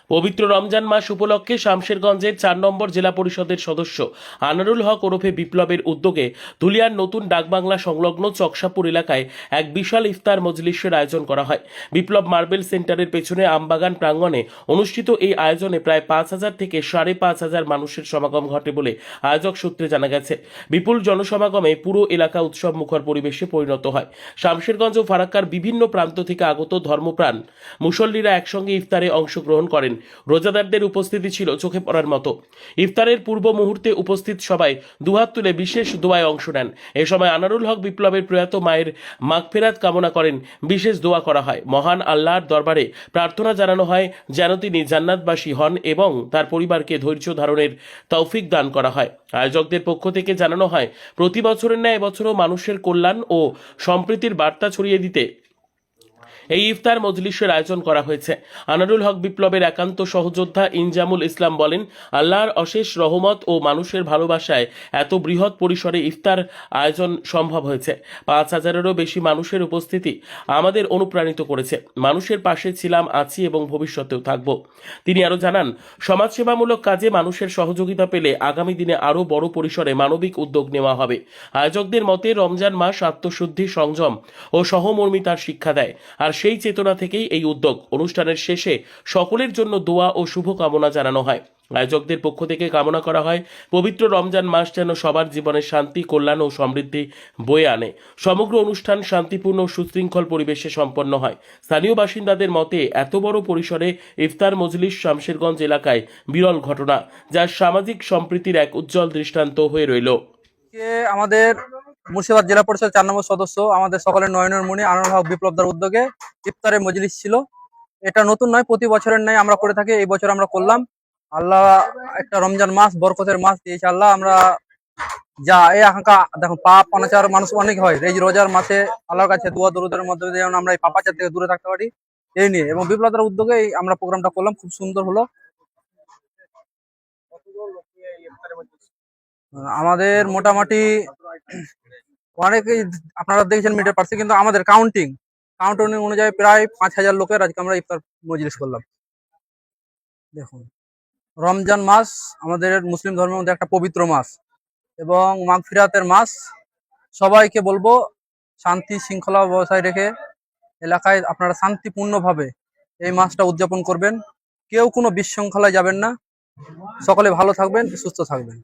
পবিত্র রমজান মাস উপলক্ষে শামশেরগঞ্জের 4 নম্বর জেলা পরিষদের সদস্য আনারুল হক ওরফে বিপ্লবের উদ্যোগে ধুলিয়ার নতুন ডাকবাংলা সংলগ্ন চকসাপুর এলাকায় এক বিশাল ইফতার মজলিসের আয়োজন করা হয়। বিপ্লব মার্বেল সেন্টারের পেছনে আমবাগান প্রাঙ্গণে অনুষ্ঠিত এই আয়োজনে প্রায় 5,000 থেকে 5,500 মানুষের সমাগম ঘটে বলে আয়োজক সূত্রে জানা গেছে। বিপুল জনসমাগমে পুরো এলাকা উৎসব মুখর পরিবেশে পরিণত হয়। শামশেরগঞ্জ ও ফারাক্কার বিভিন্ন প্রান্ত থেকে আগত ধর্মপ্রাণ মুসল্লিরা একসঙ্গে ইফতারে অংশগ্রহণ করেন। রোজাদারদের উপস্থিতি ছিল চোখে পড়ার মতো। ইফতারের পূর্ব মুহূর্তে উপস্থিত সবাই দুহাত তুলে বিশেষ দোয়ায় অংশ নেন। এ সময় আনারুল হক বিপ্লবের প্রয়াত মায়ের মাগফিরাত কামনা করেন। বিশেষ দোয়া করা হয়। মহান আল্লাহর দরবারে প্রার্থনা জানানো হয় যেন তিনি জান্নাতবাসী হন এবং তার পরিবারকে ধৈর্য ধারণের তৌফিক দান করা হয়। আয়োজকদের পক্ষ থেকে জানানো হয়, প্রতি বছরের ন্যায় এবছরও মানুষের কল্যাণ ও সম্প্রীতির বার্তা ছড়িয়ে দিতে এই ইফতার মজলিসের আয়োজন করা হয়েছে। আনারুল হক বিপ্লবের একান্ত সহযোদ্ধা ইনজামুল ইসলাম বলেন, আল্লাহর অশেষ রহমত ও মানুষের ভালোবাসায় এত বৃহৎ পরিসরে ইফতার আয়োজন সম্ভব হয়েছে। 5,000-এরও বেশি মানুষের উপস্থিতি আমাদের অনুপ্রাণিত করেছে। মানুষের পাশে ছিলাম, আছি এবং ভবিষ্যতেও থাকব। তিনি আরও জানান, সমাজসেবামূলক কাজে মানুষের সহযোগিতা পেলে আগামী দিনে আরও বড় পরিসরে মানবিক উদ্যোগ নেওয়া হবে। আয়োজকদের মতে রমজান মাস আত্মশুদ্ধি, সংযম ও সহমর্মিতার শিক্ষা দেয়। আর সেই চেতনা থেকেই এই উদ্যোগ। অনুষ্ঠানের শেষে সকলের জন্য দোয়া ও শুভকামনা জানানো হয়। আয়োজকদের পক্ষ থেকে কামনা করা হয়, পবিত্র রমজান মাস যেন সবার জীবনে শান্তি, কল্যাণ ও সমৃদ্ধি বয়ে আনে। সমগ্র অনুষ্ঠান শান্তিপূর্ণ ও সুশৃঙ্খল পরিবেশে সম্পন্ন হয়। স্থানীয় বাসিন্দাদের মতে এত বড় পরিসরে ইফতার মজলিস শামশেরগঞ্জ এলাকায় বিরল ঘটনা, যা সামাজিক সম্প্রীতির এক উজ্জ্বল দৃষ্টান্ত হয়ে রইল। আমাদের মুর্শিদাবাদ জেলা পরিষদ 4 নম্বর সদস্য আমাদের সকলের নয়নের মণি আনারুল হক বিপ্লবদার উদ্যোগে ইফতারের মজলিস ছিল। এটা নতুন নয়, প্রতি বছরের ন্যায় আমরা করে থাকি। এই বছর আমরা করলাম। আল্লাহ একটা রমজান মাস, বরকতের মাস দিয়েছে আল্লাহ। আমরা যা এই আকাঙ্ক্ষা দেখো, পাপ অনাচার মানুষ অনেক হয় এই রোজার মাসে, আল্লাহর কাছে দোয়া দরুদের মধ্যে যেন আমরা এই পাপাচার থেকে দূরে থাকতে পারি, এই নিয়ে এবং বিপ্লবদার উদ্যোগে আমরা প্রোগ্রামটা করলাম। খুব সুন্দর হলো। আমাদের মোটামুটি অনেকেই আপনারা দেখেছেন মিটার পারছে, কিন্তু আমাদের কাউন্টিং অনুযায়ী প্রায় 5,000 লোকের আজকে আমরা ইফতার মজলিস করলাম। দেখুন, রমজান মাস আমাদের মুসলিম ধর্মের মধ্যে একটা পবিত্র মাস এবং মাগফিরাতের মাস। সবাইকে বলবো শান্তি শৃঙ্খলা বজায় রেখে এলাকায় আপনারা শান্তিপূর্ণভাবে এই মাসটা উদযাপন করবেন। কেউ কোনো বিশৃঙ্খলায় যাবেন না। সকলে ভালো থাকবেন, সুস্থ থাকবেন।